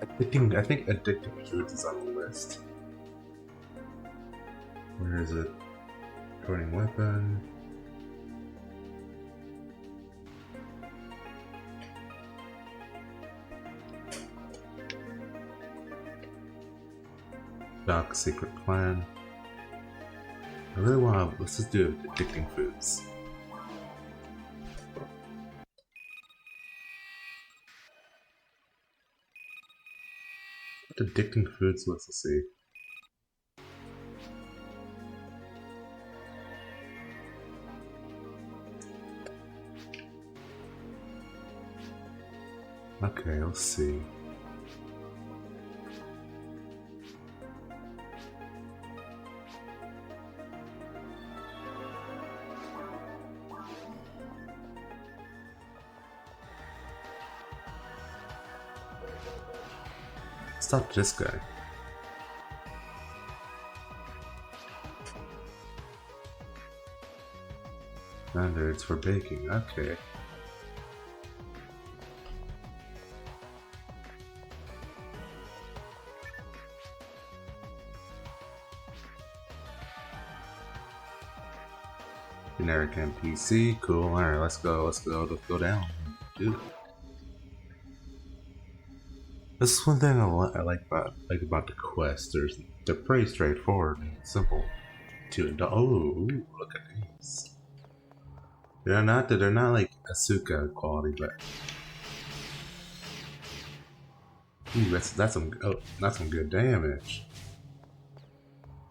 Addicting, I think addicting foods is on the list. Where is it? Recording weapon. Doc secret plan. I really want to. Let's just do addicting foods. What addicting foods? Let's see. Okay, let's see. Stop this guy. Standards for baking, okay. Generic NPC, cool. Alright, let's go down. Dude. This is one thing I like about the quest. They're pretty straightforward and simple. Oh, look at these. They're not like Asuka quality, but ooh, that's some good damage.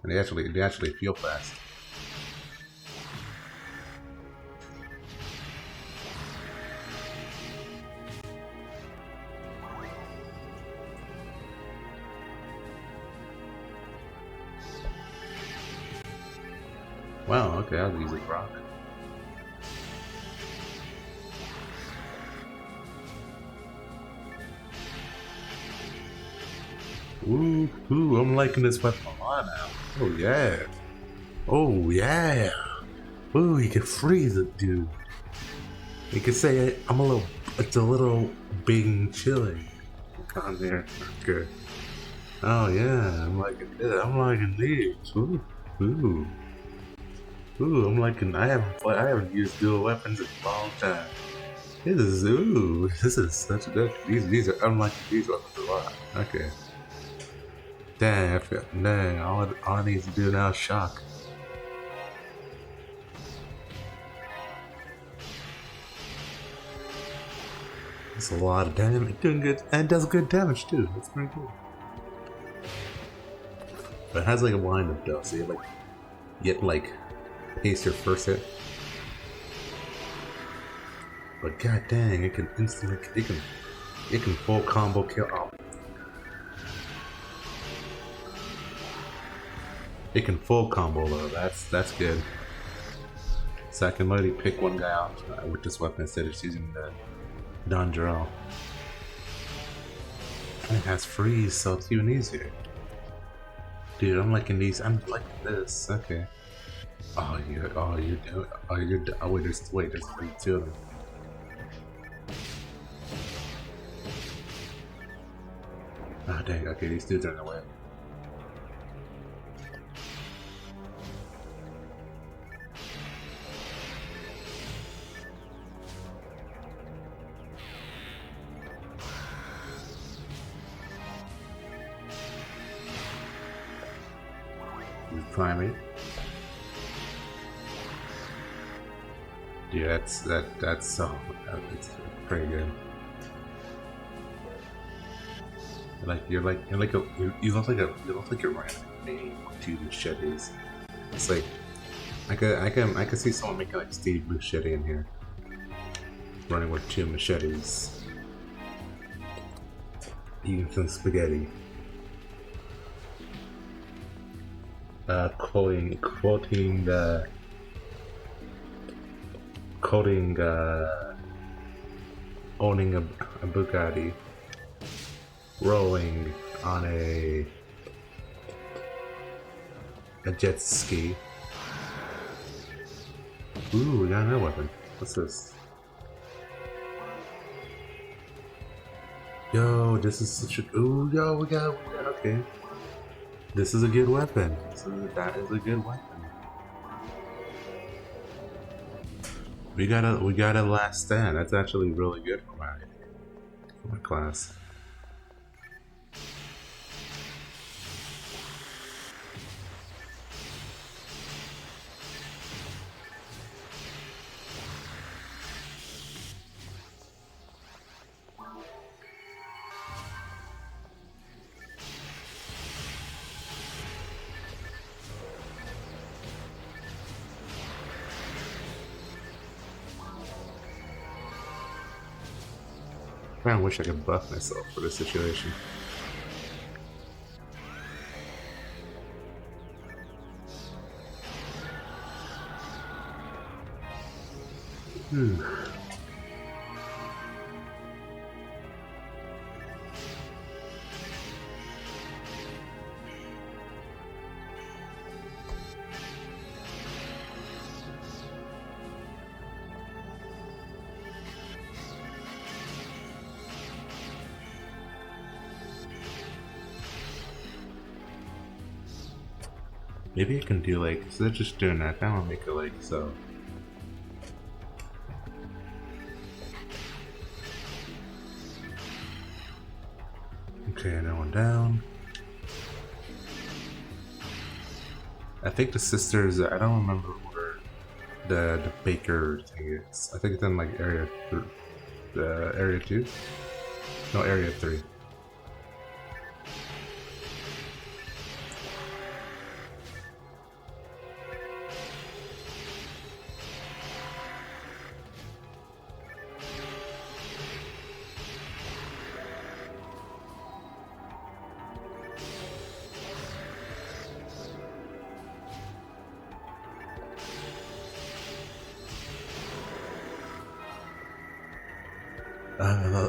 And they actually feel fast. Wow, okay, I was easily rock. Ooh, I'm liking this weapon a lot now. Oh yeah. Oh yeah. Ooh, you can freeze it, dude. You can say it's a little bing chilling on there. Okay. Oh yeah, I'm liking these. Ooh. I'm liking. I haven't used dual weapons in a long time. This is such a good. These are. I'm liking these weapons a lot. Okay. Dang, all I need to do now is shock. It's a lot of damage. Doing good, and it does good damage too. That's pretty cool. But it has like a wind up though, so you get haste your first hit. But god dang, it can instantly it can full combo kill. Oh. It can full combo though. That's good. So I can literally pick one guy out with this weapon instead of using the Donjurel. And it has freeze, so it's even easier. Dude, I'm liking these. I'm liking this. Okay. Wait, there's 32 of them. Oh dang, okay, these dudes are in the way. Primate. Yeah, that's so it's pretty good. You look like you're running name with 2 machetes. It's like I could see someone making like Steve Buscemi in here, running with 2 machetes, eating some spaghetti. Quoting owning a Bugatti, rolling on a jet ski. Ooh, we got another weapon. What's this? Yo, this is such a. Ooh, yo, we got. Okay. This is a good weapon. That is a good weapon. We got a last stand. That's actually really good for my class. I kinda wish I could buff myself for this situation. Maybe I can do like, instead of just doing that, I kinda wanna make it like so. Okay, now one down. I think the sisters, I don't remember where the baker thing is. I think it's in like area 2? No, area 3.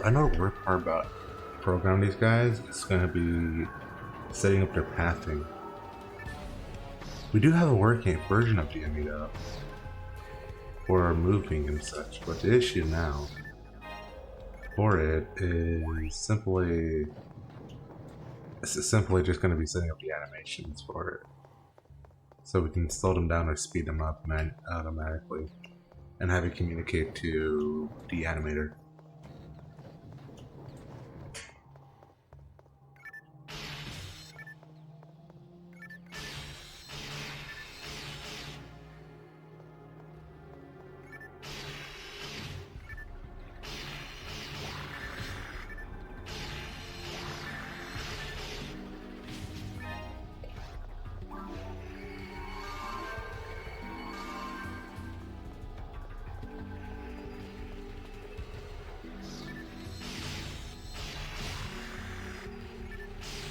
I know the worst part about programming these guys is going to be setting up their pathing. We do have a working version of GME though, for moving and such, but the issue now for it is simply just going to be setting up the animations for it, so we can slow them down or speed them up automatically, and have it communicate to the animator.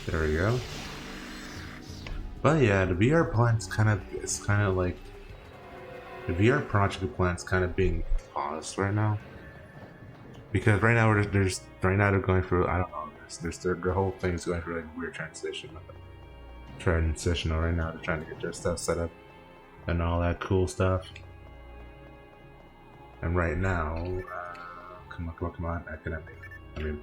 There we go. But yeah, the VR plan's kind of like the VR project plan's kind of being paused right now, because right now they're going through, I don't know, their whole thing's going through like weird transitional right now. They're trying to get their stuff set up and all that cool stuff. And right now, come on, I mean.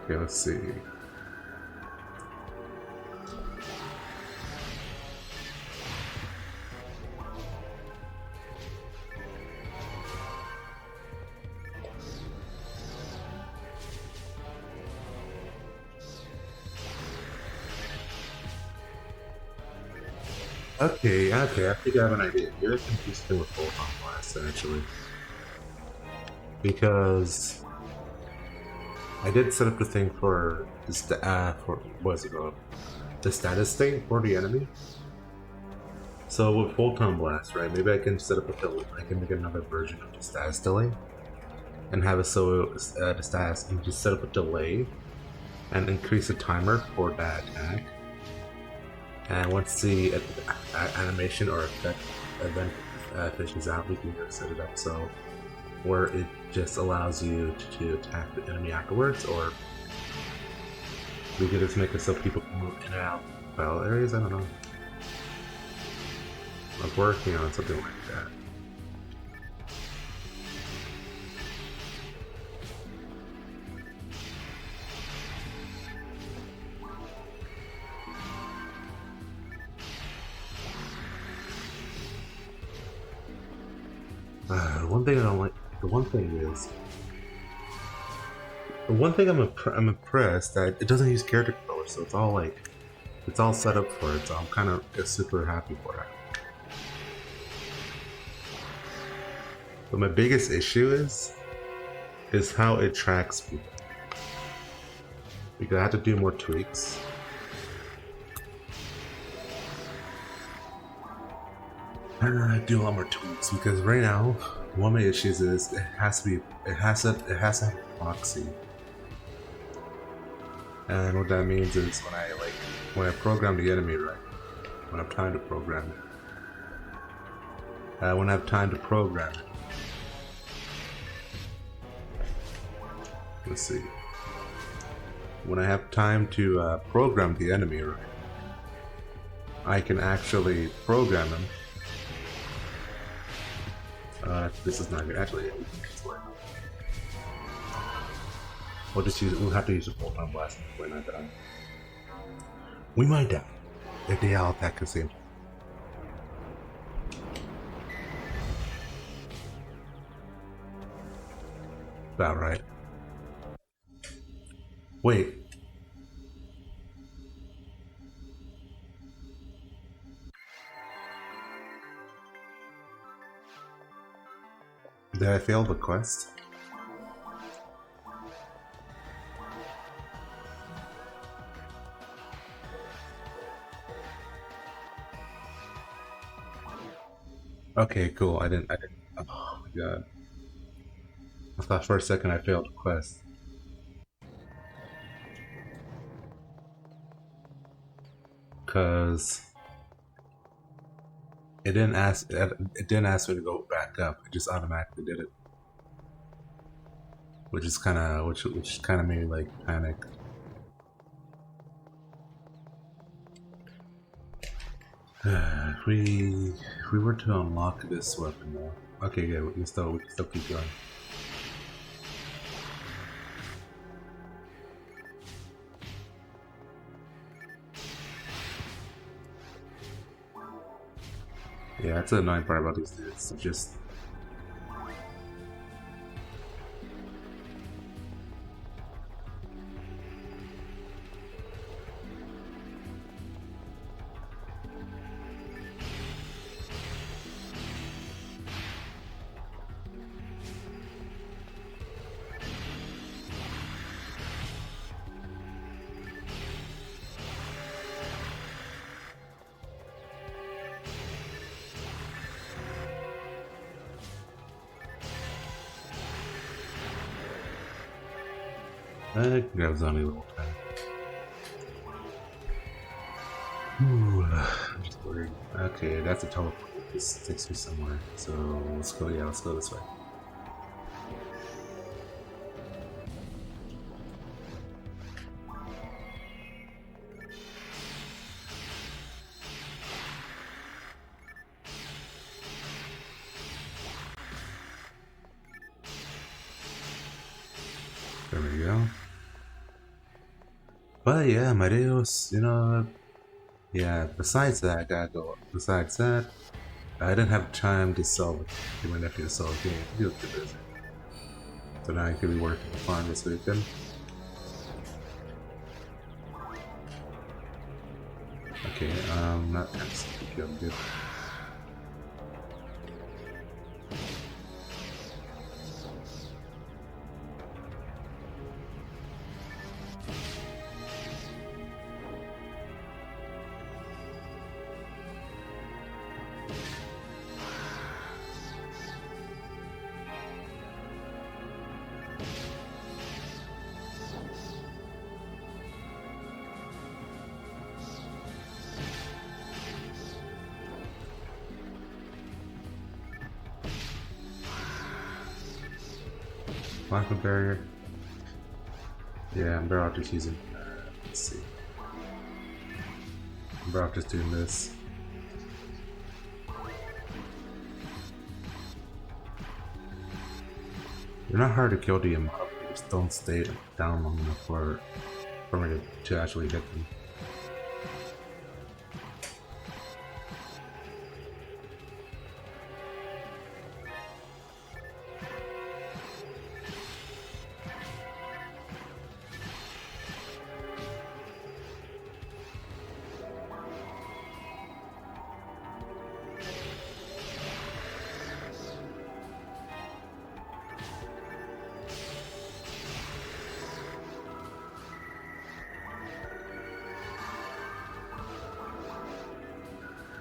Okay, let's see. Okay, I think I have an idea. You're confused with both on blast, actually. Because I did set up the thing for what's it called? The status thing for the enemy. So with Photon Blast, right? Maybe I can set up a delay. I can make another version of the status delay, and have it so the status, and just set up a delay, and increase the timer for that attack. And once the animation or effect event finishes out, we can just set it up so where it just allows you to attack the enemy afterwards, or we could just make it so people can move in and out of battle areas. I don't know. I'm working on something like that. One thing I don't like. The one thing is, the one thing I'm impressed that it doesn't use character controller, so it's all like, it's all set up for it. So I'm kind of super happy for it. But my biggest issue is how it tracks people. Because I have to do more tweaks. I do a lot more tweaks because right now one of my issues is it has to have a proxy. And what that means is when I program the enemy right, when I have time to program it. When I have time to program it. Let's see. When I have time to program the enemy right, I can actually program him. This is not good. Actually, yeah, we can just work. We'll have to use a full-time blast when I die. We might die if they all attack the same time. About right. Wait. Did I fail the quest? Okay, cool. I didn't. Oh my god. I thought for a second I failed the quest. Cause it didn't ask me to go back up. It just automatically did it. Which kind of made me like panic. If we were to unlock this weapon though. Okay, yeah, we can still keep going. Yeah, that's the annoying part about these dudes. Just I can grab zombie level 10. Ooh, I'm just worried. Okay, that's a teleport. This takes me somewhere. So let's go. Yeah, let's go this way. There we go. But yeah, Marios, yeah, besides that, I gotta go. Besides that, I didn't have time to sell it. To my nephew to sell the game. He was too busy. So now I could be working for fun this weekend. Okay, not next. Okay, I'm good. Plasma barrier. Yeah, I'm better off just using. Let's see. I'm better off just doing this. They're not hard to kill the mob. They just don't stay down long enough for me to actually hit them.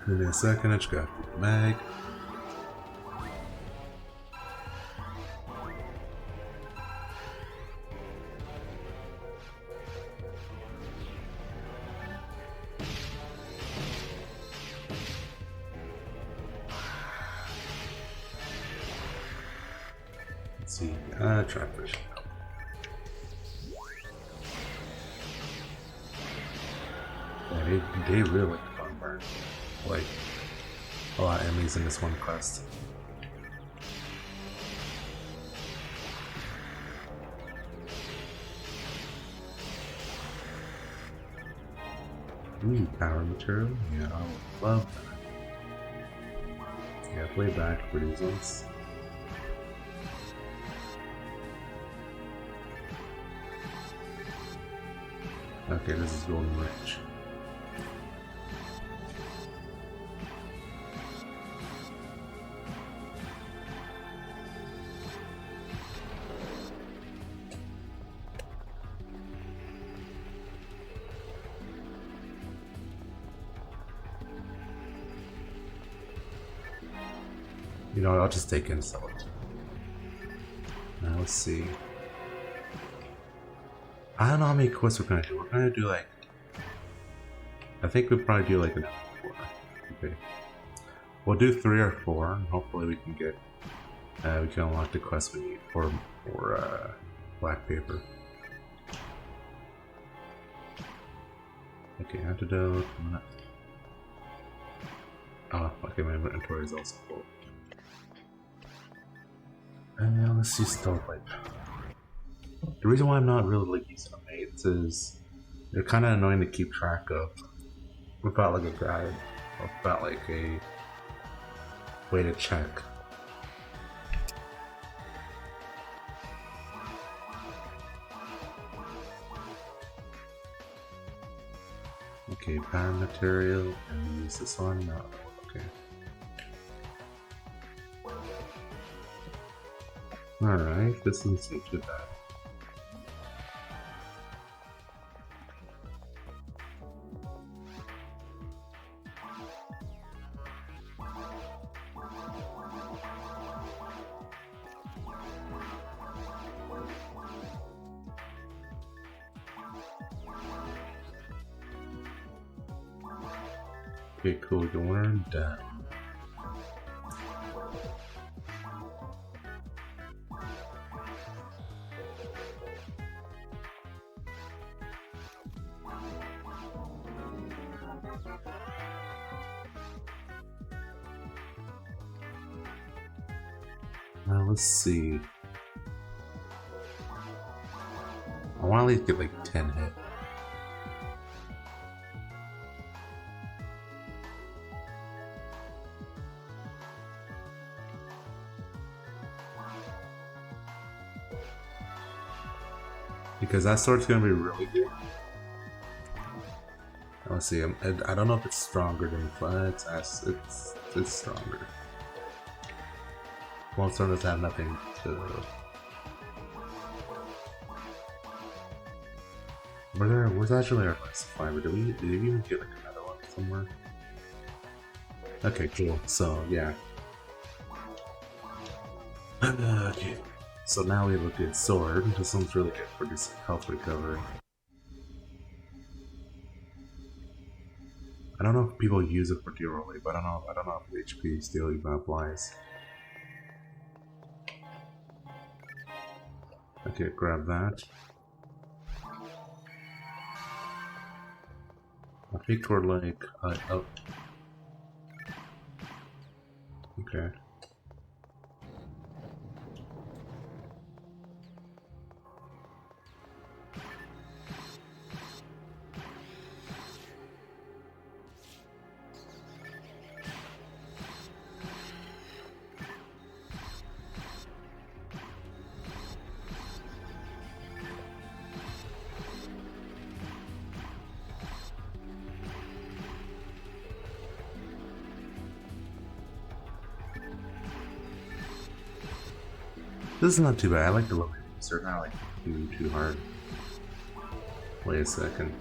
Give me a second, I just got the mag. Let's see, try push. Yeah, they really like the fun burn. Like a lot of enemies in this one quest. Ooh, power material? Yeah, I would love that. Yeah, play back for these ones. Okay, this is golden range. You know what, I'll just take insult. Now let's see. I don't know how many quests we're gonna do. We're gonna do like... I think we'll probably do like an 4. Okay. We'll do 3 or 4 and hopefully we can get... we can unlock the quest we need for black paper. Okay, antidote. Oh, okay, my inventory is also full. And let's see Stovepipe. The reason why I'm not really like using the mates is they're kind of annoying to keep track of without like a guide or without like a way to check. Okay, power material, and use this one? No, okay. Alright, this doesn't seem too bad. Okay, cool, we can learn down. Now let's see. I want to at least get like 10 hit. Because that sword's gonna be really good. Let's see. I don't know if it's stronger than Flat. It's stronger. Most sword does have nothing to. Where's actually our quest fiber? Did we even get like another one somewhere? Okay, cool. So yeah. Okay. So now we have a good sword. This one's really good for just health recovery. I don't know if people use it for durability, but I don't know if HP still even applies. Okay, grab that. I think we're like, oh, okay. This is not too bad. I like the low enemies. They're not like too hard. Wait a second.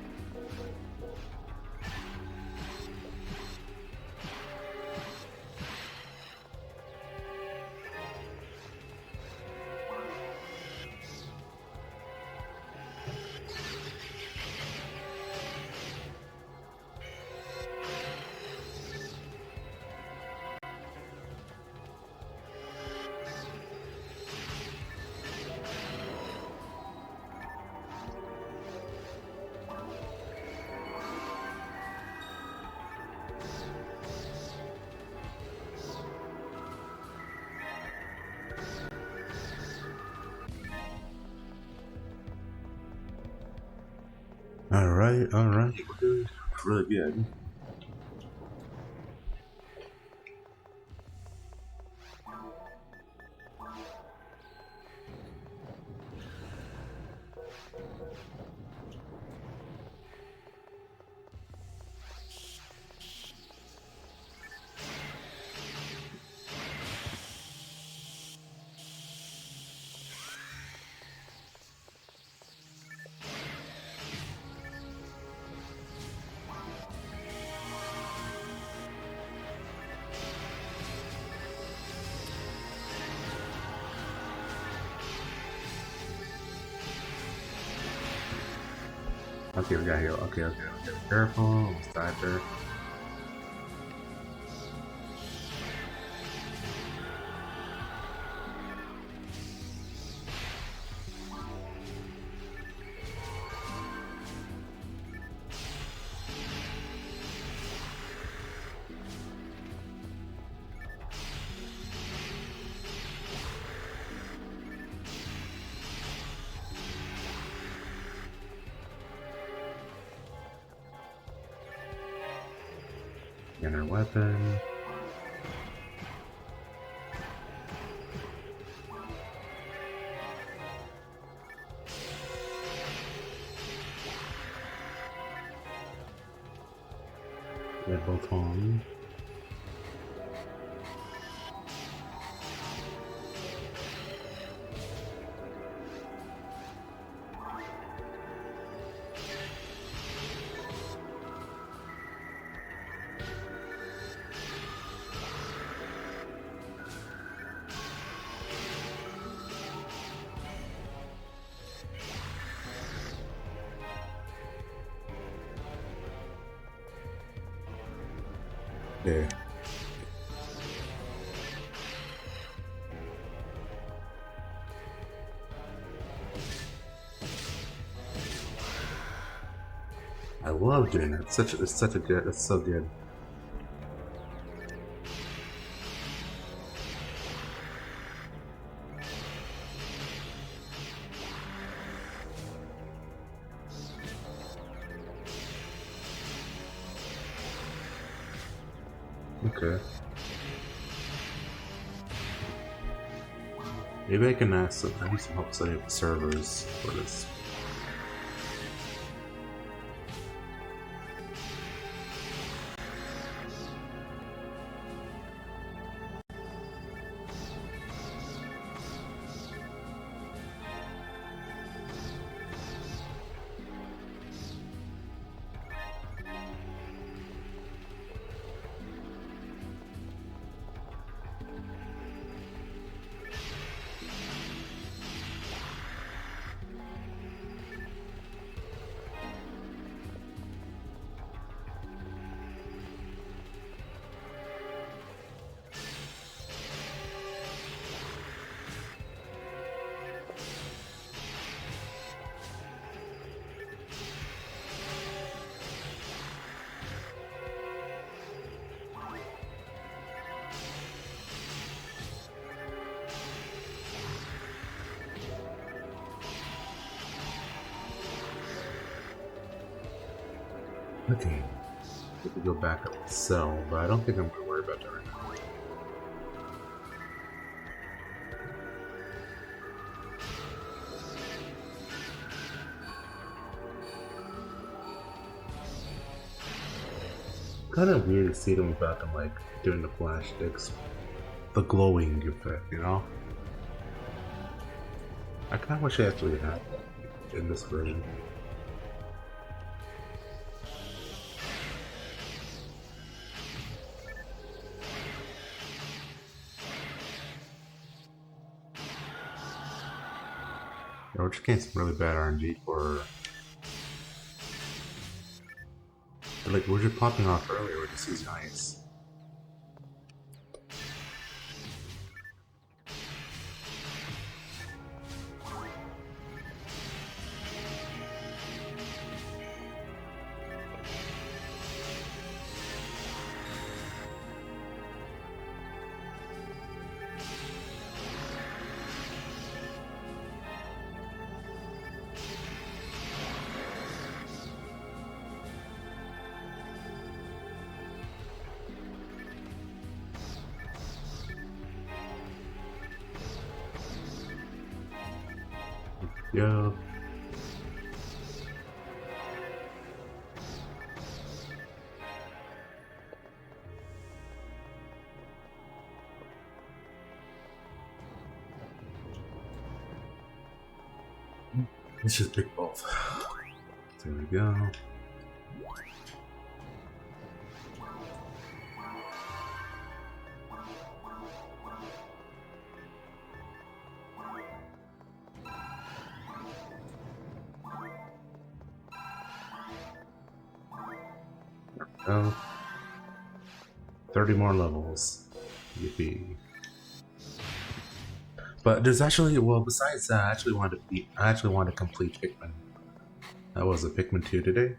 Alright. We're doing really good. Okay, we got heal. Okay. Careful. Almost died there. Inner weapon. They're both on. There. I love doing it. It's so good. Okay. Maybe I can ask I need some help setting up the servers for this. Okay. We could go back up the cell, but I don't think I'm gonna worry about that right now. Kind of weird to see them without them like doing the flash sticks, the glowing effect, you know? I kind of wish I actually had that in this version. We're just getting some really bad RNG for. Like, we're just popping off earlier with this is nice. Yeah. Let's just pick both. There we go. Oh, 30 more levels. Yippee. But there's actually, well, besides that, I actually want to complete Pikmin. That was a Pikmin 2 today,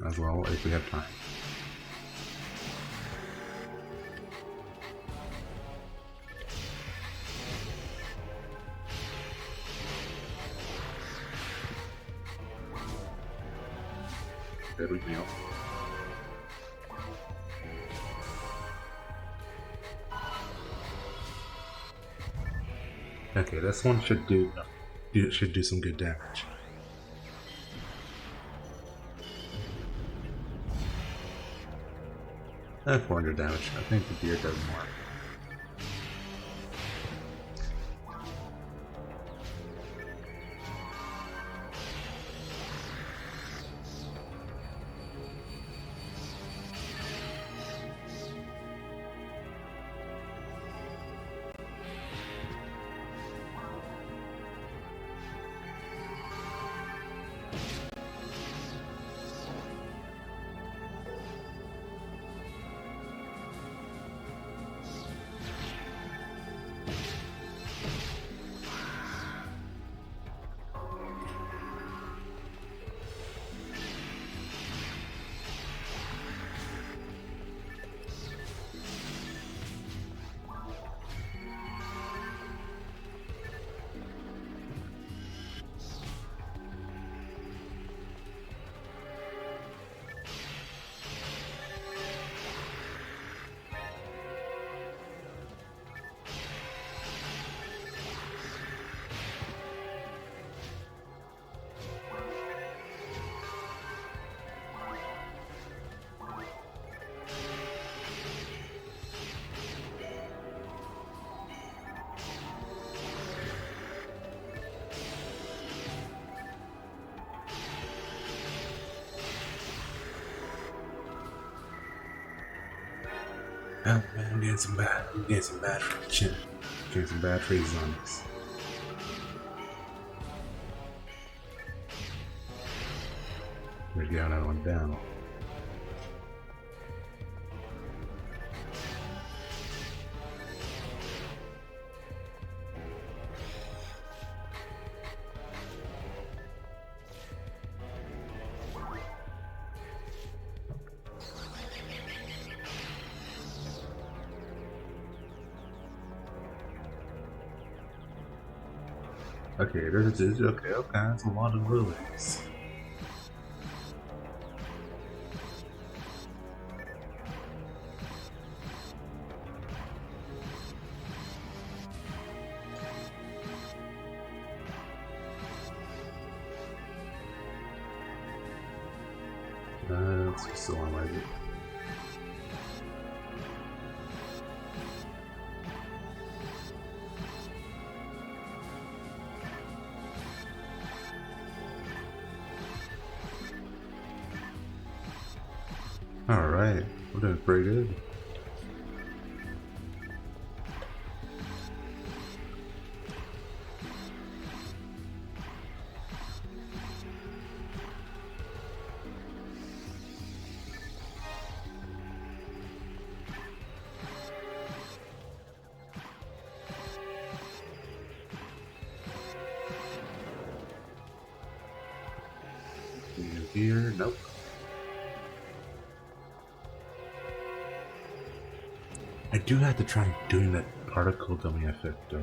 as well, if we have time. There we go. Okay, this one should do some good damage. 400 damage. I think the beer does more. Oh man, I'm getting some bad shit. Getting some bad trades on this. We're getting another one down. Okay, okay, that's a lot of lilies. you still don't like it. Alright, we're doing pretty good. Here, nope. I do have to try doing that particle dummy effect though.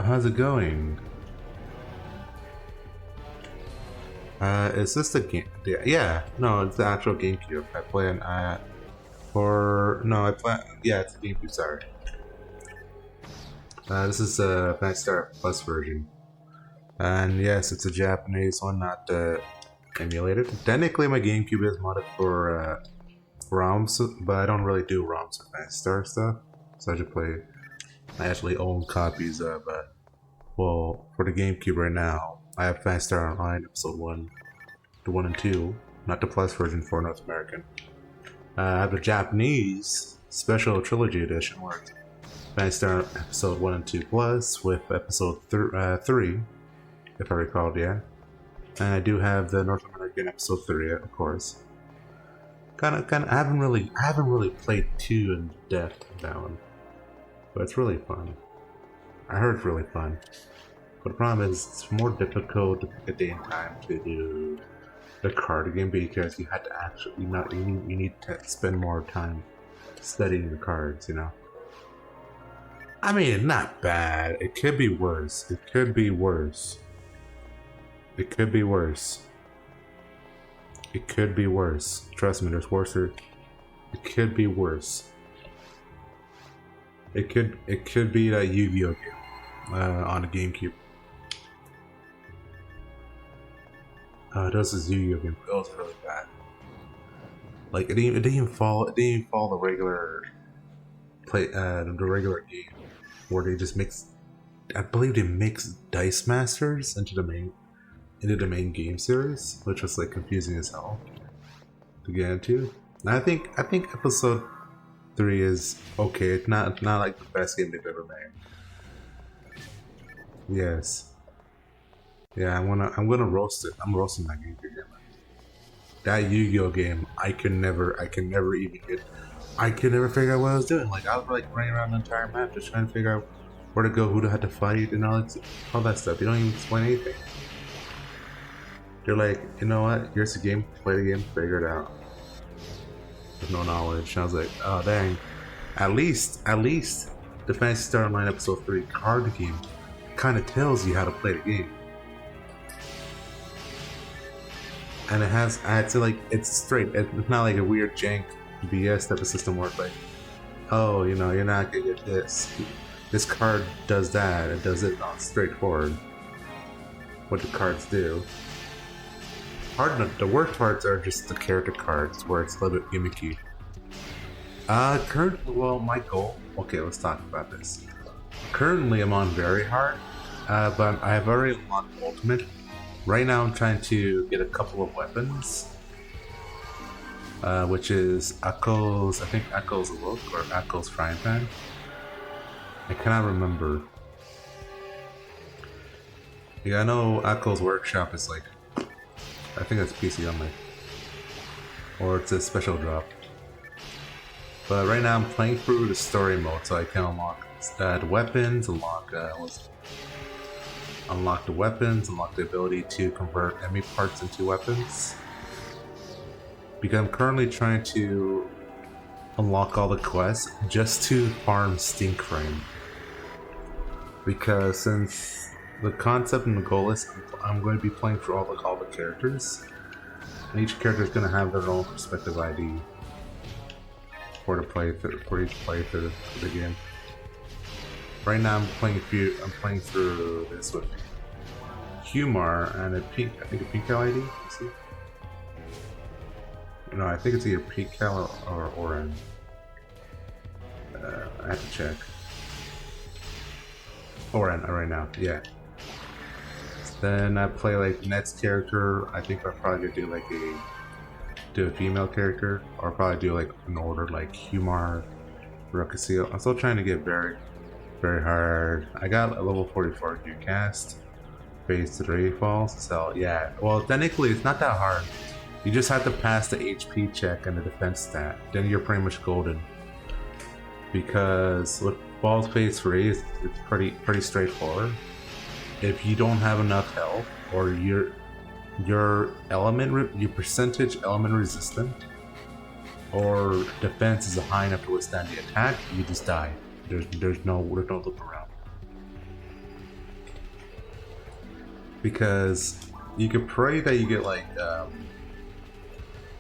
How's it going? Is this the game? Yeah, no, it's the actual GameCube. I play an yeah, it's a GameCube. Sorry. This is a Phantasy Star Plus version, and yes, it's a Japanese one, not emulated. Technically, my GameCube is modded for ROMs, but I don't really do ROMs with Phantasy Star stuff, so I actually own copies of. Well, for the GameCube right now, I have Phantasy Star Online Episode 1, the 1 and 2, not the Plus version for North American. I have the Japanese Special Trilogy Edition where it's Phantasy Star Episode 1 and 2 Plus with Episode 3, if I recall, yeah. And I do have the North American Episode 3, of course. I haven't really played 2 in depth that one, but it's really fun. I heard it's really fun. But the problem is, it's more difficult to pick a day and time to do the card game because you had to actually you need to spend more time studying the cards, you know. I mean, not bad. It could be worse. It could be worse. It could be worse. It could be worse. Trust me, there's worse. It could be worse. It could be that Yu-Gi-Oh game on the GameCube. This is Yu-Gi-Oh game. It was really bad. Like it didn't even follow the regular the regular game where they just mix. I believe they mixed Dice Masters into the main game series, which was like confusing as hell to get into. And I think episode 3 is okay. It's not like the best game they've ever made. Yes. Yeah, I'm gonna roast it. I'm roasting that game again. That Yu-Gi-Oh game, I can never figure out what I was doing. Like I was like running around the entire map just trying to figure out where to go, who to have to fight, and all that stuff. You don't even explain anything. They're like, you know what? Here's the game. Play the game. Figure it out. With no knowledge. And I was like, oh dang. At least the Phantasy Star Online Episode 3 card game kind of tells you how to play the game. And it's straight. It's not like a weird jank BS type of system where it's like, oh, you know, you're not gonna get this. This card does that. It does it. Not straightforward. What the cards do. The worst parts are just the character cards, where it's a little bit gimmicky. Well, my goal. Okay, let's talk about this. Currently, I'm on very hard, but I have already unlocked ultimate. Right now, I'm trying to get a couple of weapons, which is Akko's. I think Akko's Look or Akko's Frying Pan. I cannot remember. Yeah, I know Akko's Workshop is like. I think that's PC only. Or it's a special drop. But right now I'm playing through the story mode so I can unlock the weapons, unlock unlock the weapons, unlock the ability to convert enemy parts into weapons. Because I'm currently trying to unlock all the quests just to farm Stink Frame. Because since the concept and the goal is I'm going to be playing for all the characters, and each character is going to have their own respective ID for each playthrough of the game. Right now I'm playing through this with Humar and a pink ID. See? No, I think it's either pink Cal or orange. I have to check. Orange right now, yeah. Then I play like Net's character. I think I'll probably do like a female character, or probably do like an order like Humar, Ruckasil. I'm still trying to get very hard. I got a level 44 new cast, phase 3 falls. So yeah, well technically it's not that hard. You just have to pass the HP check and the defense stat. Then you're pretty much golden. Because with Balls phase 3, it's pretty straightforward. If you don't have enough health, or your percentage element resistant, or defense is high enough to withstand the attack, you just die. There's no look around. Because you could pray that you get like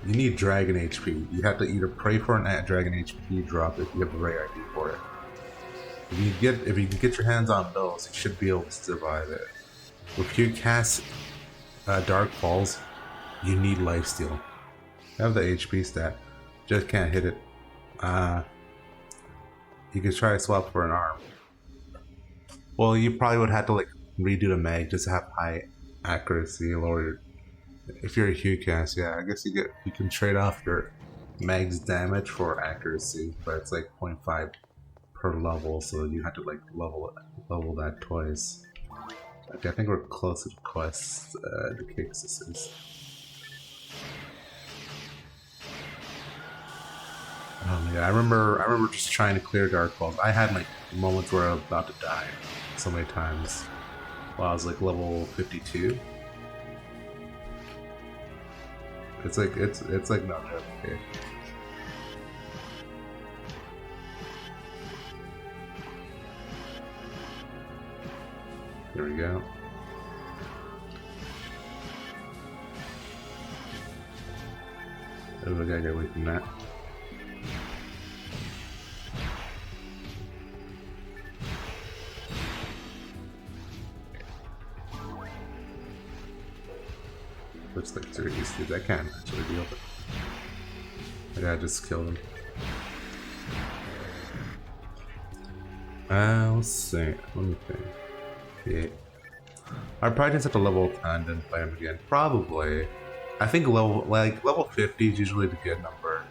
you need dragon HP. You have to either pray for an dragon HP drop if you have the right ID for it. If you can get your hands on those, you should be able to survive it. If you cast Dark Falls, you need lifesteal. Have the HP stat, just can't hit it. You could try to swap for an arm. Well, you probably would have to like redo the mag just to have high accuracy, lower. If you're a Hugh cast, yeah, I guess you can trade off your mag's damage for accuracy, but it's like 0.5 per level, so you have to like level that twice. Okay, I think we're close to the quest to kick sisters. Oh yeah, I remember just trying to clear Dark Balls. I had like moments where I was about to die so many times while I was like level 52. It's like no joke. Okay. There we go. Oh, I gotta get away from that. Looks like there is dude. I can't actually deal with it. I gotta just kill them. Let's see. Let me think. Yeah. I'd probably just have to level 10 then play him again. Probably. I think level 50 is usually the good number.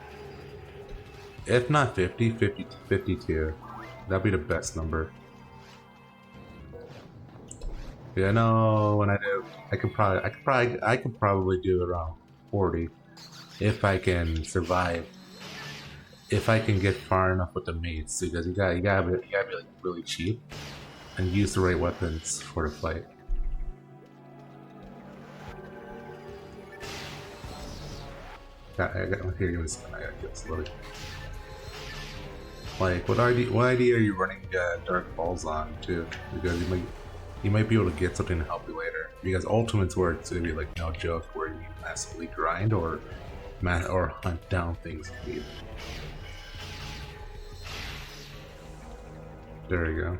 If not 50, 52. That'd be the best number. Yeah, no. When I do, I could probably do around 40 if I can survive. If I can get far enough with the mates, because you gotta be like really cheap and use the right weapons for the fight. I gotta kill slowly. Like, what ID are you running Dark Balls on too? Because you might be able to get something to help you later. Because ultimates where it's gonna be like no joke, where you massively grind or hunt down things you need. There we go.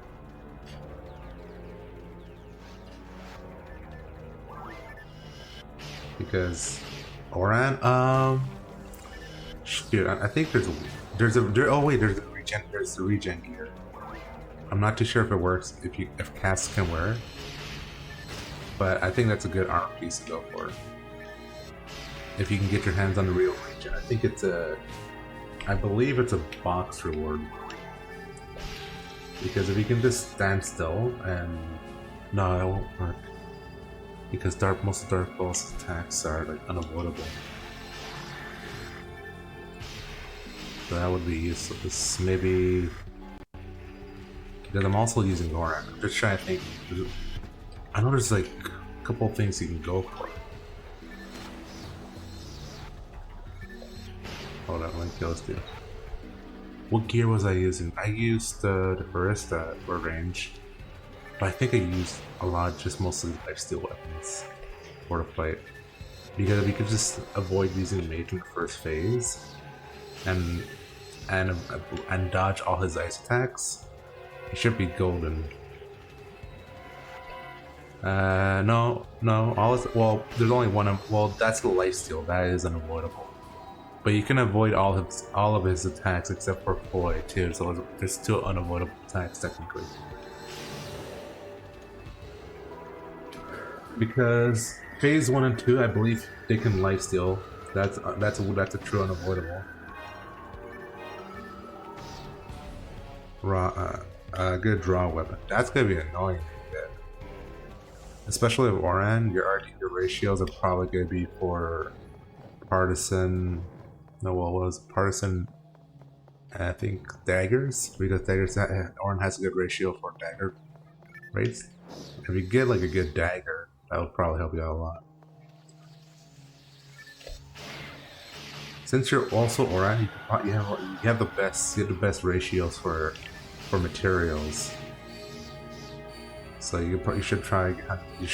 Because Oran, shoot, I think there's the regen gear. I'm not too sure if it works if casts can wear it, but I think that's a good armor piece to go for. If you can get your hands on the real regen, I believe it's a box reward. Because if you can just stand still and no, that won't work. Because most of Dark Balls attacks are like unavoidable. So that would be useless. Maybe because I'm also using Goran. I'm just trying to think. I know there's like a couple things you can go for. Hold on, let me kill this dude. What gear was I using? I used the barista for range, but I think I used a lot just mostly lifesteal weapons for the fight. Because we could just avoid using mage in the first phase and and dodge all his ice attacks, he should be golden. No, all his, well, there's only one. Well, that's the lifesteal. That is unavoidable. But you can avoid all of his attacks except for Foy too. So there's still unavoidable attacks technically. Because phase 1 and 2, I believe they can lifesteal. That's a true unavoidable. Good draw weapon. That's gonna be annoying. Especially with Oran, your ratios are probably gonna be for partisan. No, what was partisan? I think daggers, because Oran has a good ratio for dagger rates. If you get like a good dagger, that would probably help you out a lot. Since you're also Oran, you have the best ratios for materials. So you should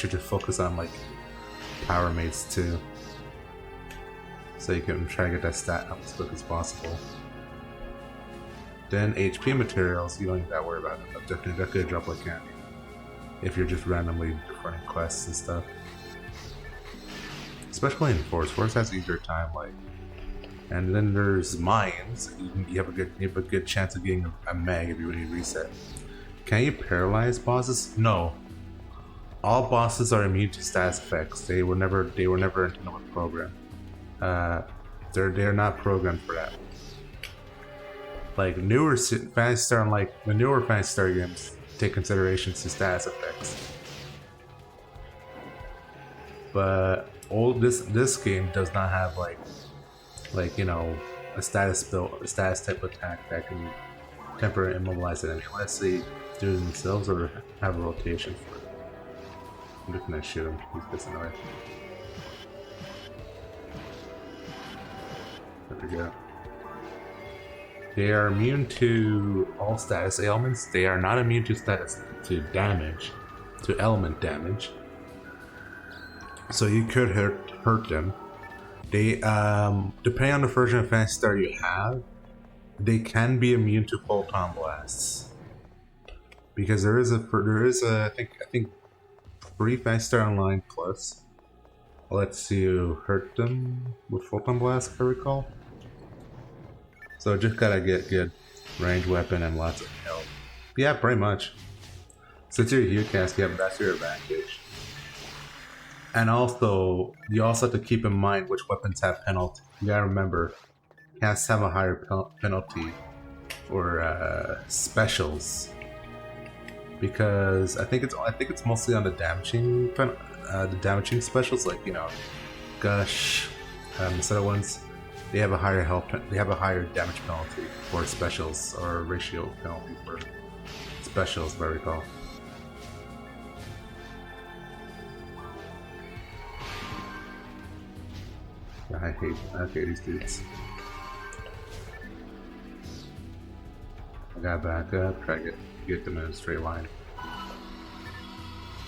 just focus on like power mates too. So you can try to get that stat up as quick as possible. Then HP materials, you don't even gotta worry about it. They're gonna drop like candy if you're just randomly running quests and stuff. Especially in Force. Force has an easier time, like. And then there's mines. You have a good chance of getting a mag if you really reset. Can you paralyze bosses? No. All bosses are immune to status effects. They were never intended with program. They're not programmed for that. Like newer Phantasy Star, and like the newer Phantasy Star games take considerations to status effects. But this game does not have like you know, a status type attack that can temporarily immobilize it unless they do it themselves or have a rotation for it. I'm just gonna shoot him. He's pissing away. There we go. They are immune to all status ailments. They are not immune to damage, to element damage. So you could hurt them. They depending on the version of Phantasy Star you have, they can be immune to photon blasts. Because there is a I think free Phantasy Star Online Plus lets you hurt them with photon blasts, if I recall. So just gotta get good range weapon and lots of health. Yeah, pretty much. Since you're a Hue cast, yeah, that's your advantage. And also, you also have to keep in mind which weapons have penalty. You gotta remember, casts have a higher penalty for specials, because I think it's mostly on the damaging specials, like, you know, Gush, the other ones. They have a higher damage penalty for specials, or ratio penalty for specials, if I recall. I hate these dudes. I gotta back up, try to get them in a straight line.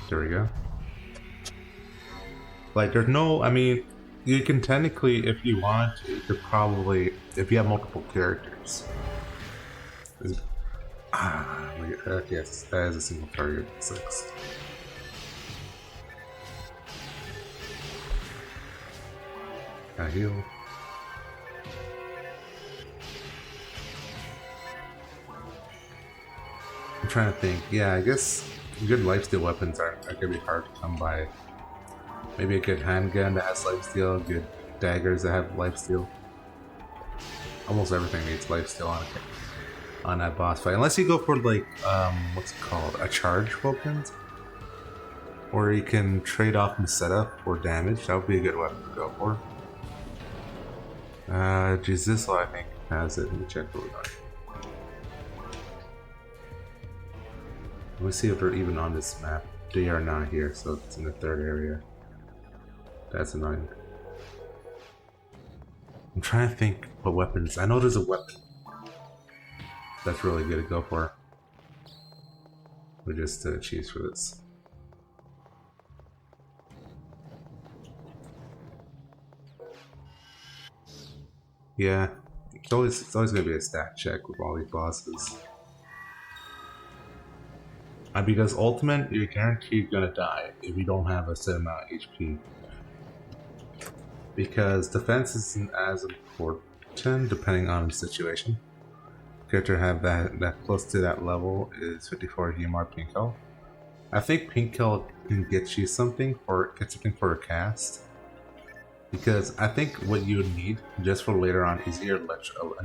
There we go. Like, there's no, I mean, you can technically, if you want to, you could probably, if you have multiple characters. Yes, that is a single target, 6. I heal. I'm trying to think. Yeah, I guess good lifesteal weapons are gonna be hard to come by. Maybe a good handgun that has lifesteal, good daggers that have lifesteal. Almost everything needs lifesteal on that boss fight, unless you go for like what's it called, a charge weapon, or you can trade off the setup for damage. That would be a good weapon to go for. Jesus, I think has it. Let me check what we got. Let me see if they're even on this map. They are not here, so it's in the third area. That's annoying. I'm trying to think what weapons. I know there's a weapon that's really good to go for. We just choose for this. Yeah, it's always gonna be a stat check with all these bosses. And because ultimate, you're guaranteed gonna die if you don't have a set amount of HP. Because defense isn't as important depending on the situation. Character have that close to that level is 54 humor pink health. I think pink health can get you something for a cast. Because I think what you would need just for later on is an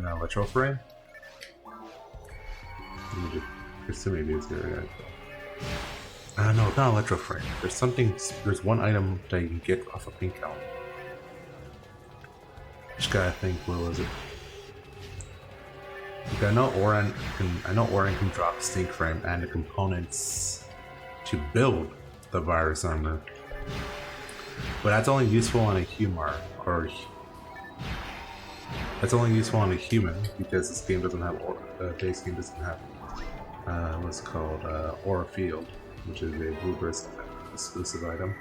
electro frame. Just maybe it's good. No, it's not electro frame. There's one item that you can get off of pink health. Which guy I think was it? Like I know Oren can drop stink frame and the components to build the virus armor. But that's only useful on a human, that's only useful on a human because this game doesn't have base game doesn't have what's called Aura Field, which is a Blueburst exclusive item.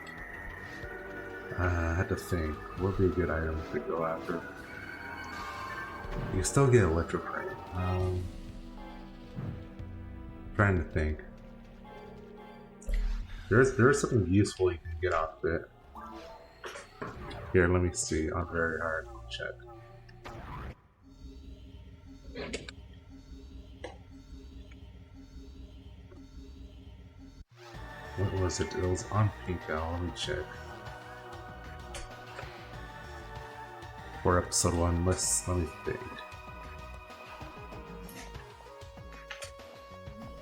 I had to think what would be a good item to go after. You can still get Electroframe. Trying to think. There's something useful you can get off of it. Here, let me see. On very hard. Check. What was it? It was on Pink Owl. Let me check. For episode 1, let me think.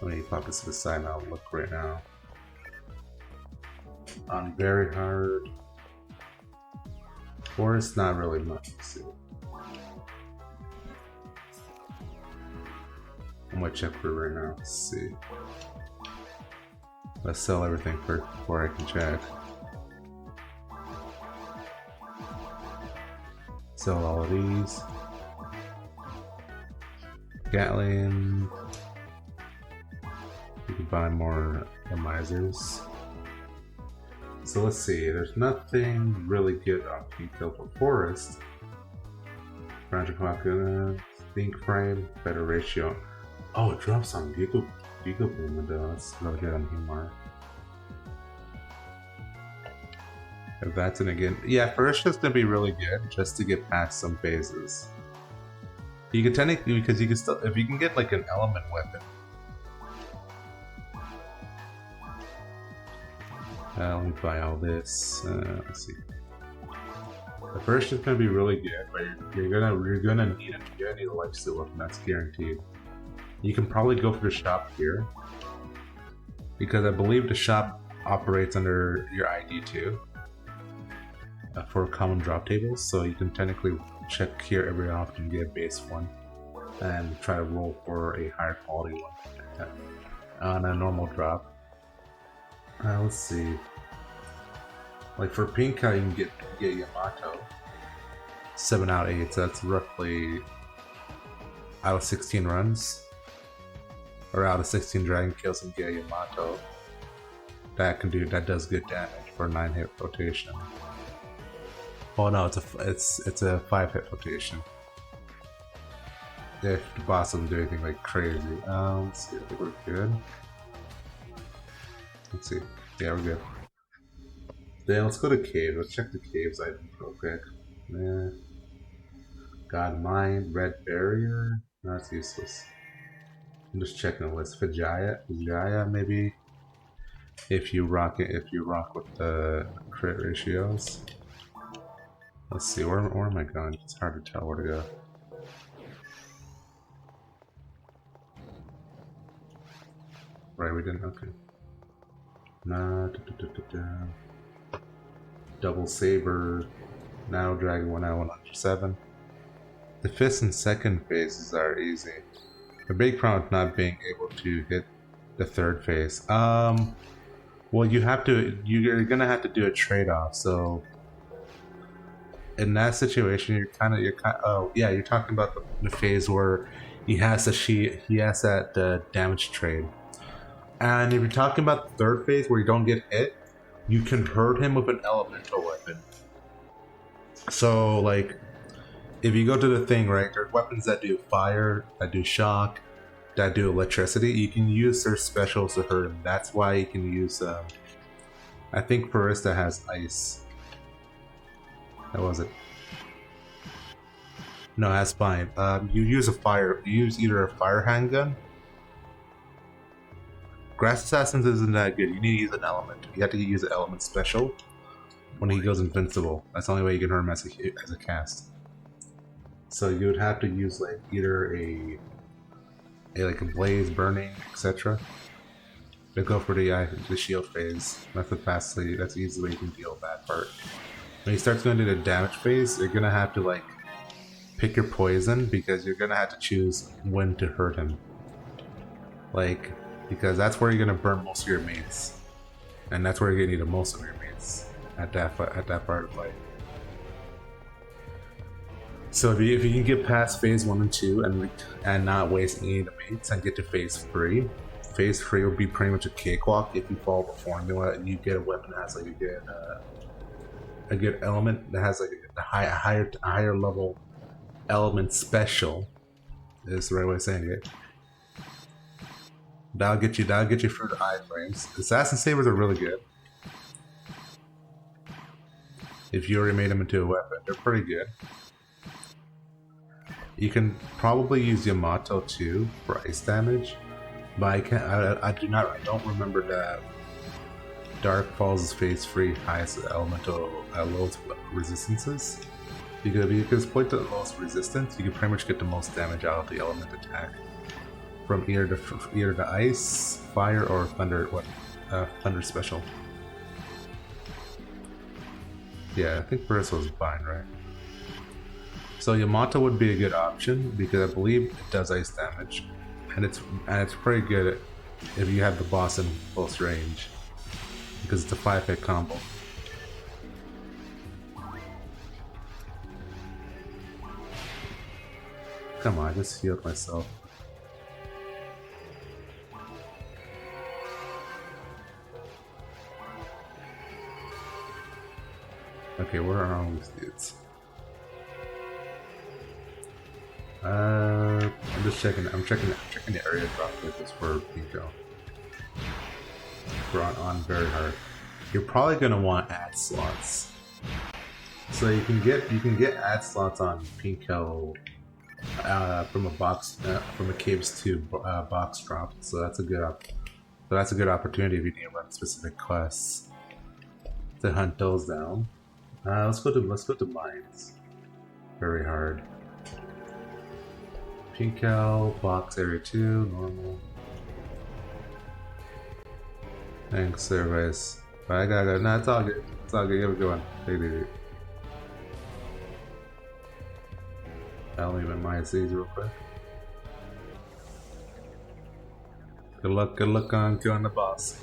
Let me pop this to the side and I'll look right now. On very hard. Or it's not really much. Let's see. I'm gonna check for it right now. Let's see. Let's sell everything first before I can check. Sell all of these. Gatling. You can buy more misers. So let's see, there's nothing really good on Pink Hill for Forest. Roger Think Frame, better ratio. Oh, it drops on Giga Boom though. That's really good on Humor. If that's an again, yeah, first just gonna be really good just to get past some phases. You can technically, because you can still, if you can get like an element weapon. Let me buy all this. Let's see. The first is gonna be really good, but you're gonna need it. You're gonna need a lifesteal weapon. That's guaranteed. You can probably go for the shop here, because I believe the shop operates under your ID too. For common drop tables, so you can technically check here every often and get a base one and try to roll for a higher quality one on a normal drop. Let's see. Like for pink, you can get Yamato 7 out of 8, so that's roughly out of 16 runs, or out of 16 dragon kills and get Yamato. That does good damage for a 9-hit rotation. Oh no, it's a 5-hit rotation. If the boss doesn't do anything like crazy. Let's see, I think we're good. Let's see. Yeah, we're good. Then let's go to cave. Let's check the caves item real quick. God Mind, Red Barrier. No, that's useless. I'm just checking the list. Vijaya maybe. If you rock with the crit ratios. Let's see, where am I going? It's hard to tell where to go. Right, we didn't? Okay. Nah, Double Saber, Nano Dragon 107. The first and second phases are easy. The big problem is not being able to hit the third phase. Well, you have to. You're gonna have to do a trade-off. So in that situation, you're kind. Oh yeah, you're talking about the phase where he has that damage trade. And if you're talking about the third phase where you don't get hit, you can hurt him with an elemental weapon. So like, if you go to the thing, right, there's weapons that do fire, that do shock, that do electricity. You can use their specials to hurt him. That's why you can use. I think Parista has ice. That was it. No, that's fine. You use a fire. You use either a fire handgun. Grass Assassins isn't that good. You need to use an element. You have to use an element special when he goes invincible. That's the only way you can hurt him as a cast. So you would have to use like either a like a blaze, burning, etc. to go for the shield phase. That's the fastly. That's the easy way you can deal with that part. When he starts going to the damage phase, you're gonna have to like pick your poison because you're gonna have to choose when to hurt him. Like, because that's where you're gonna burn most of your mates, and that's where you're gonna need the most of your mates at that part of the fight. So if you can get past phase 1 and 2 and not waste any of the mates and get to phase 3, phase 3 will be pretty much a cakewalk if you follow the formula and you get a weapon that has like a good element that has like a higher level element special. Is the right way of saying it. That'll get you through the iframes. Assassin sabers are really good. If you already made them into a weapon, they're pretty good. You can probably use Yamato too for ice damage, but I don't remember that Dark Falls' phase 3 highest elemental lowest resistances. Because if you can exploit the lowest resistance, you can pretty much get the most damage out of the element attack from either the ice, fire, or thunder. Thunder special. Yeah, I think Bristle is fine, right? So Yamato would be a good option because I believe it does ice damage, and it's pretty good if you have the boss in close range because it's a 5-hit combo. Come on, I just healed myself. Okay, where are all these dudes? I'm just checking. I'm checking the area drop just for Pico. We're on very hard. You're probably gonna want ad slots, so you can get ad slots on Pico from a box from a Caves 2 box drop. So that's a good opportunity if you need to run specific quests to hunt those down. Let's go to mines. Very hard. Pico, box area 2, normal. Thanks, service. But I gotta go. No, it's all good. It's all good. You have a good one. Take it easy. I'll leave in my C's real quick. Good luck on killing the boss.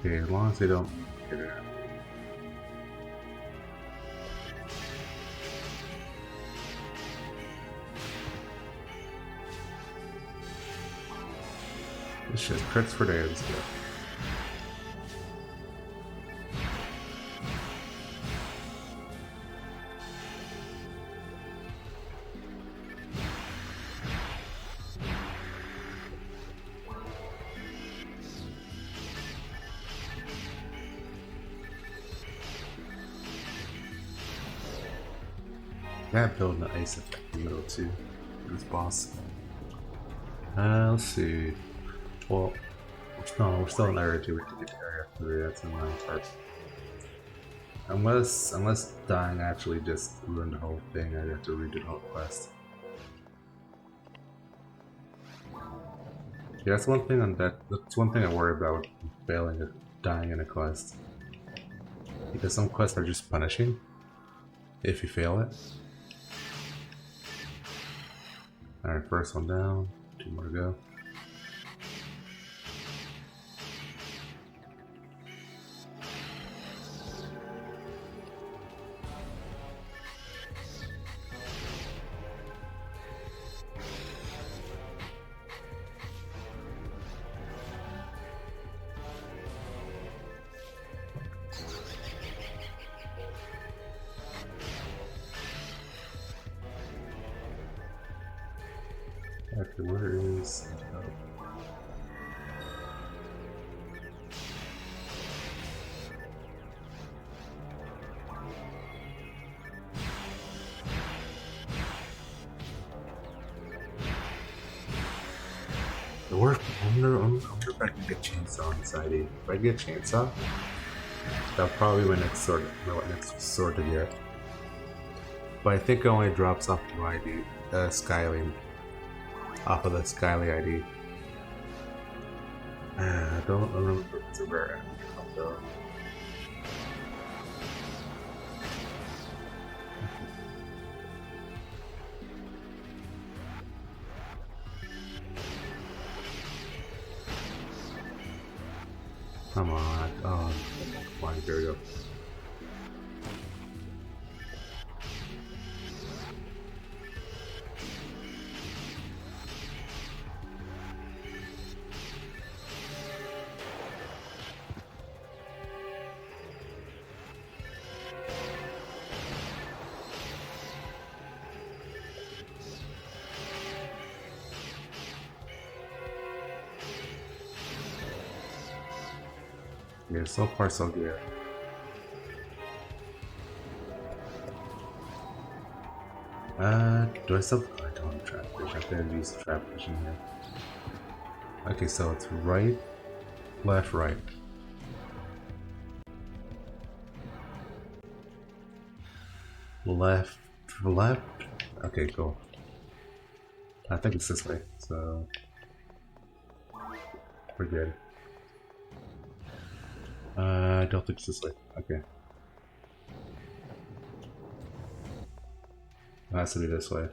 Okay, as long as they don't get it out. This shit crits for days. Yeah, building the ice effect a little too. This boss. Let's see. Well, we're still in area 2. We have to get to area 3. That's the annoying part. Unless dying actually just ruined the whole thing, I'd have to redo the whole quest. Yeah, that's one thing on that. That's one thing I worry about failing or dying in a quest. Because some quests are just punishing if you fail it. Alright, first one down. 2 more to go. Okay, where is... I wonder if I can get chainsaw on this ID. If I get chainsaw, that'll probably be my next sword to get. But I think it only drops off the ID, Skyline. Off of the Skyly ID. I don't remember if it's a rare enemy though. Come on. Oh, fine, there we go. Yeah, so far so good. Do I still? I don't have trap vision. I gotta use the trap vision here. Okay, so it's right, left, right. Left, left. Okay, cool. I think it's this way, so we're good. I don't think it's this way. Okay. It has to be this way.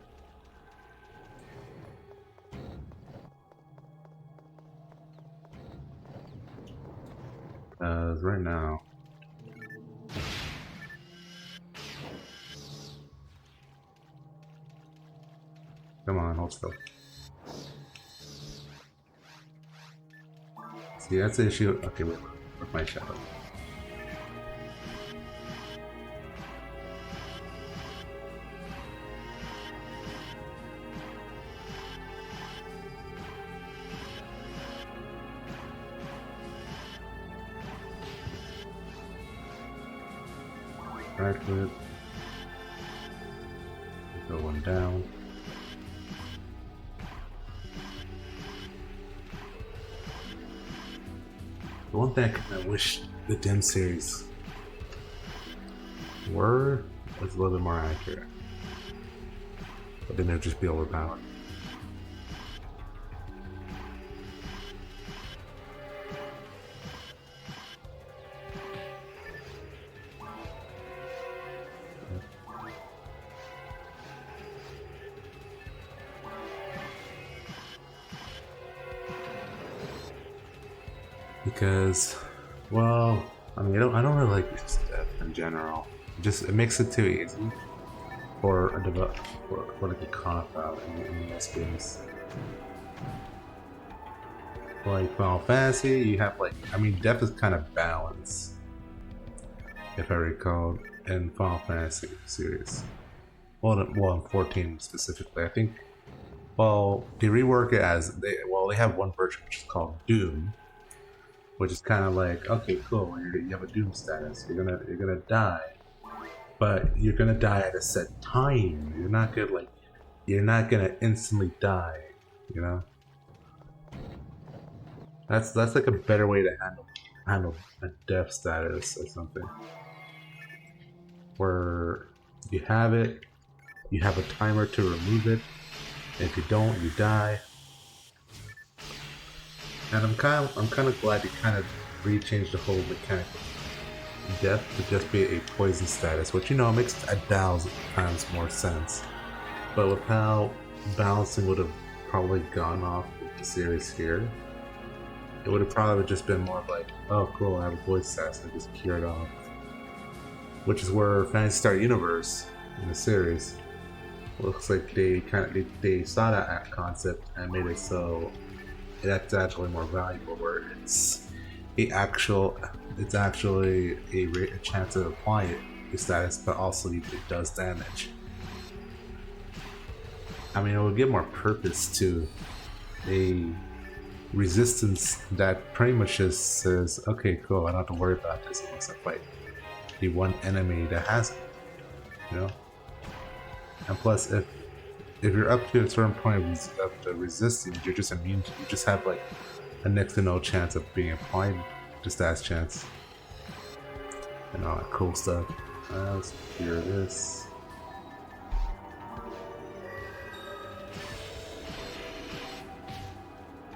Right now. Come on, hold still. See, that's the issue. Okay, wait, with my shadow. Right foot. Go one down. The one thing I wish the dim series were was a little bit more accurate. But then they'd just be overpowered. Because, well, I mean, I don't really like just death in general. It makes it too easy for a for like a cop out in most games. Like Final Fantasy, you have like, I mean, death is kind of balanced, if I recall, in Final Fantasy series. Well, in 14 specifically, I think. Well, they rework it as they have one version which is called Doom, which is kind of like, okay, cool, you have a Doom status. You're gonna die, but you're gonna die at a set time. You're not gonna instantly die. You know, that's like a better way to handle a death status or something, where you have it, you have a timer to remove it. If you don't, you die. And I'm kind of glad you kind of re-changed the whole mechanic of death to just be a poison status, which makes 1,000 times more sense. But with how balancing would have probably gone off with the series here, it would have probably just been more of like, oh cool, I have a voice status, I just cured off. Which is where Phantasy Star Universe in the series looks like they saw that concept and made it so that's actually more valuable, where it's actually a chance to apply it to status, but also it does damage. I mean, it will give more purpose to a resistance that pretty much just says, okay, cool, I don't have to worry about this unless I fight the one enemy that has it, you know? And plus, if you're up to a certain point of the resistance, you're just immune to, you just have like a next to no chance of being applied, just as chance. And all that cool stuff. Let's clear this.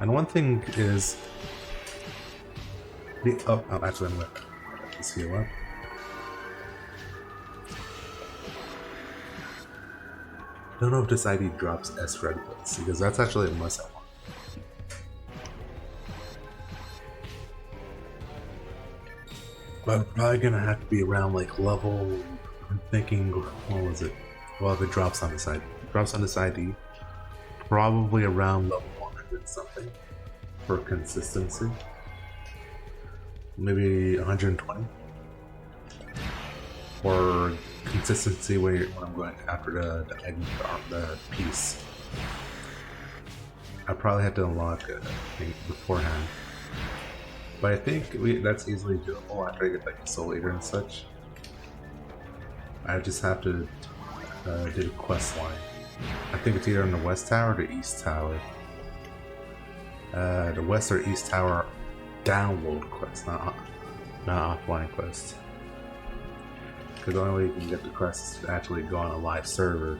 And one thing is actually I'm gonna let this heal up. I don't know if this ID drops S red bits, because that's actually a must have one. But I'm probably gonna have to be around like level, I'm thinking, what was it? Well, if it drops on this ID. It drops on this ID, probably around level 100 something for consistency. Maybe 120. For consistency when I'm going after the piece. I probably have to unlock it beforehand. But I think that's easily doable after I get like the Soul Eater and such. I just have to do the quest line. I think it's either in the West Tower or the East Tower. The West or East Tower download quest, not offline quest. Because the only way you can get the quest is to actually go on a live server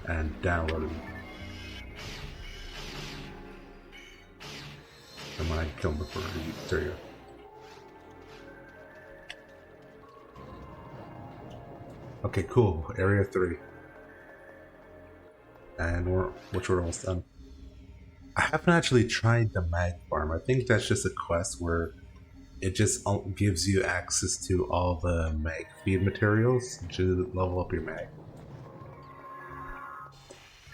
and download it. And when I kill him before there you go. Okay, cool. Area 3. And we're almost done. I haven't actually tried the mag farm. I think that's just a quest where it just gives you access to all the mag feed materials to level up your mag.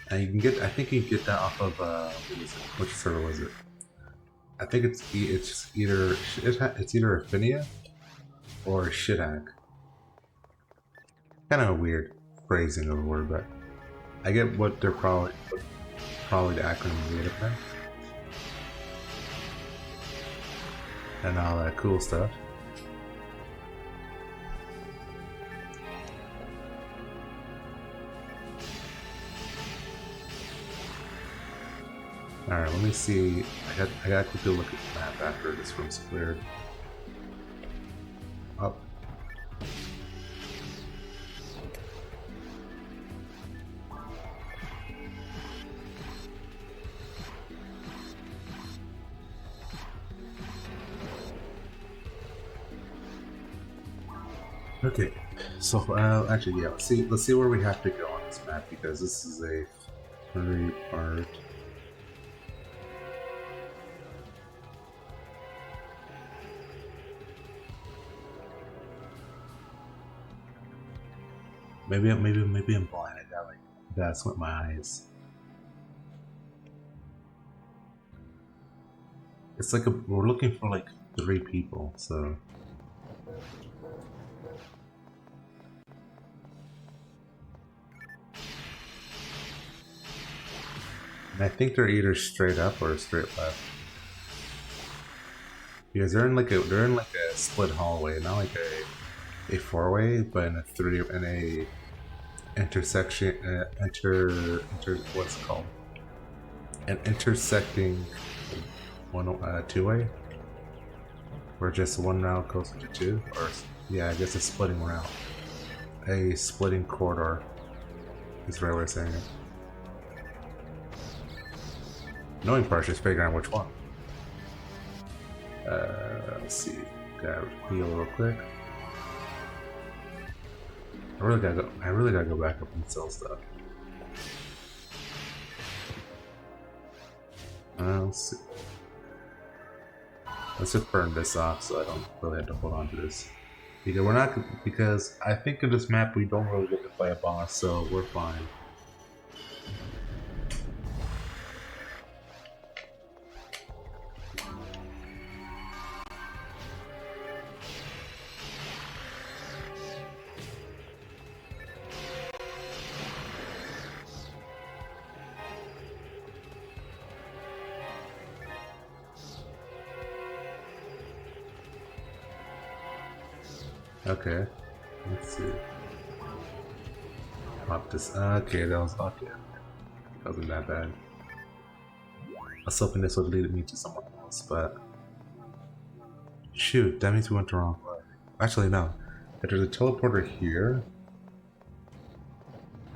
And you can get, I think you can get that off of, which server was it? I think it's either Affinia or Shithack. Kind of a weird phrasing of a word, but I get what they're probably the acronym made up there. And all that cool stuff. Alright, let me see. I got to go look at the map after this room's cleared. Up. Okay, so actually, yeah. Let's see where we have to go on this map, because this is a 3-part. Maybe I'm blind. I gotta squint my eyes. It's like we're looking for like 3 people, so. And I think they're either straight up or straight left. Because they're in like a split hallway, not like a 4-way, but in a intersection, what's it called? An intersecting 2-way, where just one route goes into 2, or yeah, I guess a splitting route, a splitting corridor is the right way of saying it. Knowing part is figuring out which one. Let's see. Gotta heal real quick. I really gotta go back up and sell stuff. Let's see. Let's just burn this off so I don't really have to hold on to this. Because I think in this map we don't really get to play a boss, so we're fine. Okay, let's see. Pop this. Okay, that was okay. Wasn't that bad. I was hoping this would lead me to someone else, but shoot, that means we went the wrong way. Actually, no. If there's a teleporter here.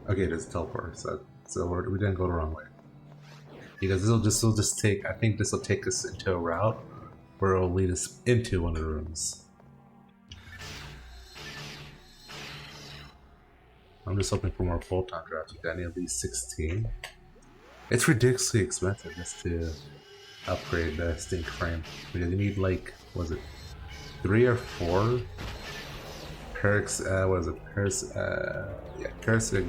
Okay, there's a teleporter, so we didn't go the wrong way. Because this will just take. I think this will take us into a route where it will lead us into one of the rooms. I'm just hoping for more photon drops. I need at least 16. It's ridiculously expensive just to upgrade the stink frame. Because you need like, was it 3 or 4 parasitic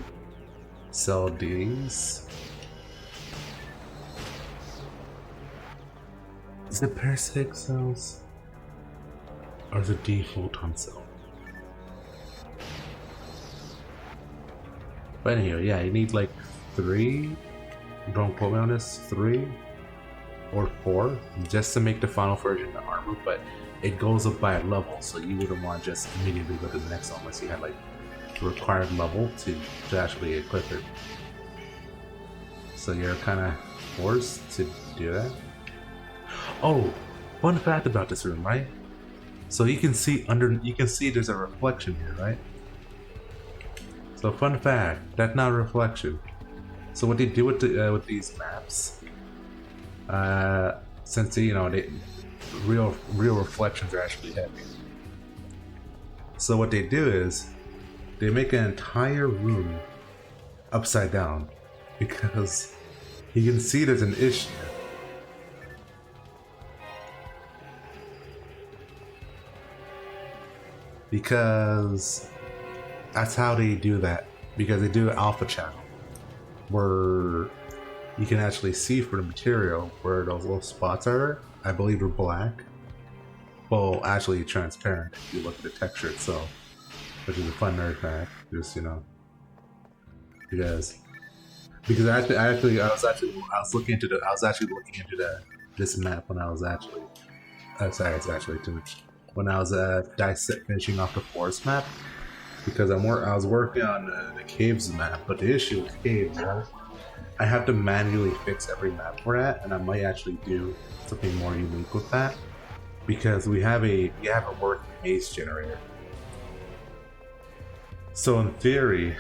cell Ds? Is it parasitic cells? Or is it D photon cell? But anyway, yeah, you need like 3, don't quote me on this, 3 or 4 just to make the final version of the armor, but it goes up by a level, so you wouldn't want to just immediately go to the next one unless you had like the required level to actually equip it. So you're kind of forced to do that. Oh, fun fact about this room, right? So you can see there's a reflection here, right? So fun fact, that's not a reflection. So what they do with these maps, since real reflections are actually heavy. So what they do is they make an entire room upside down because you can see there's an issue. Because that's how they do that, because they do an alpha channel where you can actually see for the material where those little spots are. I believe are black. Well, actually transparent if you look at the texture itself, which is a fun nerd fact. Just because I was actually looking into this map when I was actually when I was finishing off the forest map. Because I was working on the caves map, but the issue with caves, I have to manually fix every map we're at, and I might actually do something more unique with that, because we have a working maze generator. So in theory,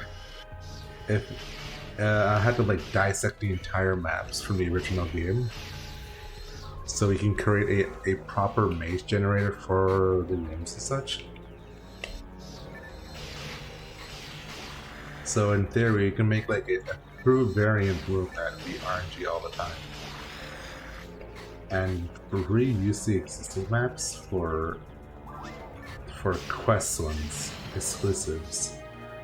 if I had to like dissect the entire maps from the original game, so we can create a proper maze generator for the names and such. So in theory, you can make like a true variant room that would be RNG all the time, and reuse the existing maps for questlines exclusives.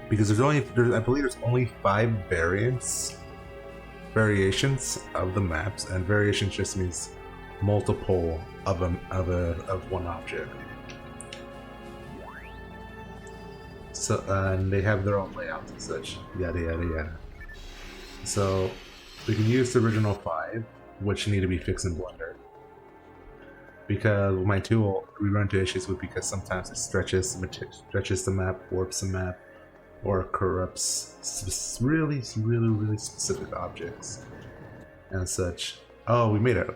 Because I believe there's only 5 variations of the maps, and variations just means multiple of one object. So and they have their own layouts and such, yada yada yada. So we can use the original 5, which need to be fixed in Blender. Because with my tool, we run into issues with because sometimes it stretches the map, warps the map, or corrupts really specific objects and such. Oh, we made it.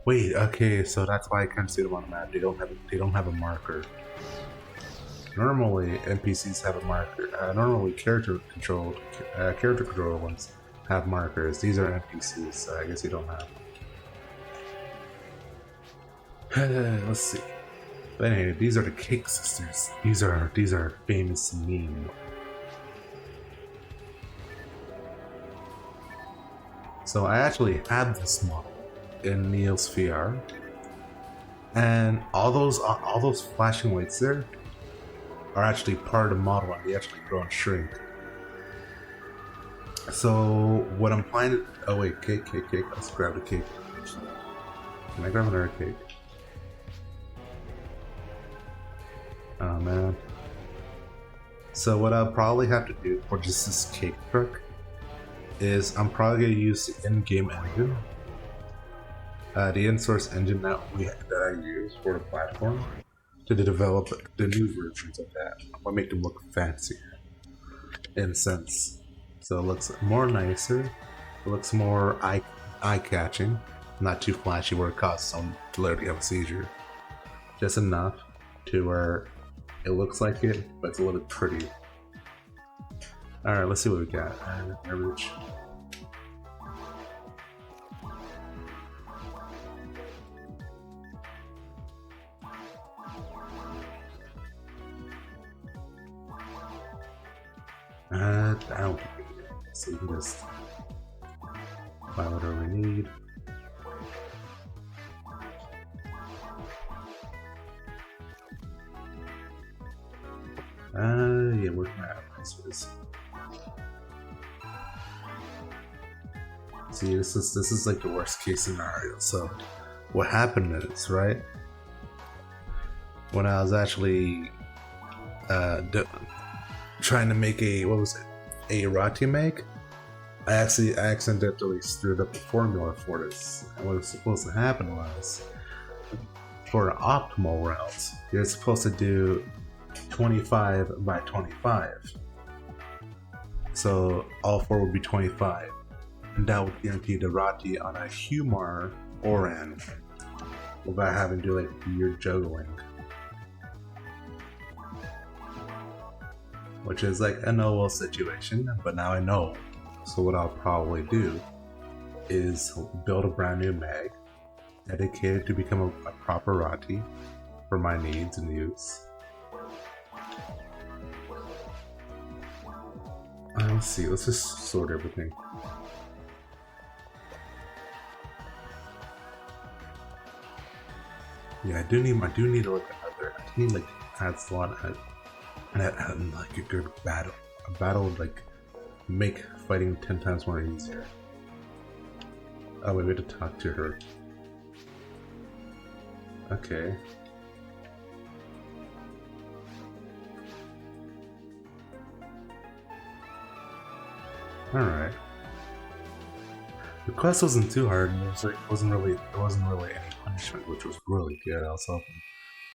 Wait, okay, so that's why I can't see them on the map. They don't have a marker. Normally, NPCs have a marker. Normally, character controlled ones have markers. These are NPCs, so I guess you don't have. Let's see. But anyway, these are the Cake Sisters. These are famous meme. So I actually had this model in Neil's VR, and all those flashing lights there are actually part of the model, and they actually grow and shrink. So what I'm planning. Oh wait, cake. Let's grab the cake. Can I grab another cake? Oh man. So what I'll probably have to do for just this cake trick is I'm probably gonna use the in-game engine, the in-source engine that I use for the platform to develop the new versions of that. I'm gonna make them look fancy, in a sense. So it looks more nicer. It looks more eye-catching, not too flashy where it causes someone to literally have a seizure. Just enough to where it looks like it, but it's a little bit pretty. Alright, let's see what we got. Average. I don't think we need it. So we can just buy whatever we need. Yeah, where's my advice? See, this is like the worst case scenario. So, what happened is, right, when I was actually trying to make a roti make, I accidentally stirred up the formula for this. And what was supposed to happen was, for an optimal route, you're supposed to do 25 by 25. So all four would be 25. And that would guarantee the roti on a Humar Oran without having to do like weird juggling. Which is like a no-will situation, but now I know. So what I'll probably do is build a brand new mag dedicated to become a proper roti for my needs and use. Let's see, let's just sort everything. Yeah, I do need like another. I need like add slot and like a good battle. A battle would like make fighting 10 times more easier. Oh wait, we have to talk to her. Okay. Alright. The quest wasn't too hard, and there wasn't really any punishment, which was really good. I was hoping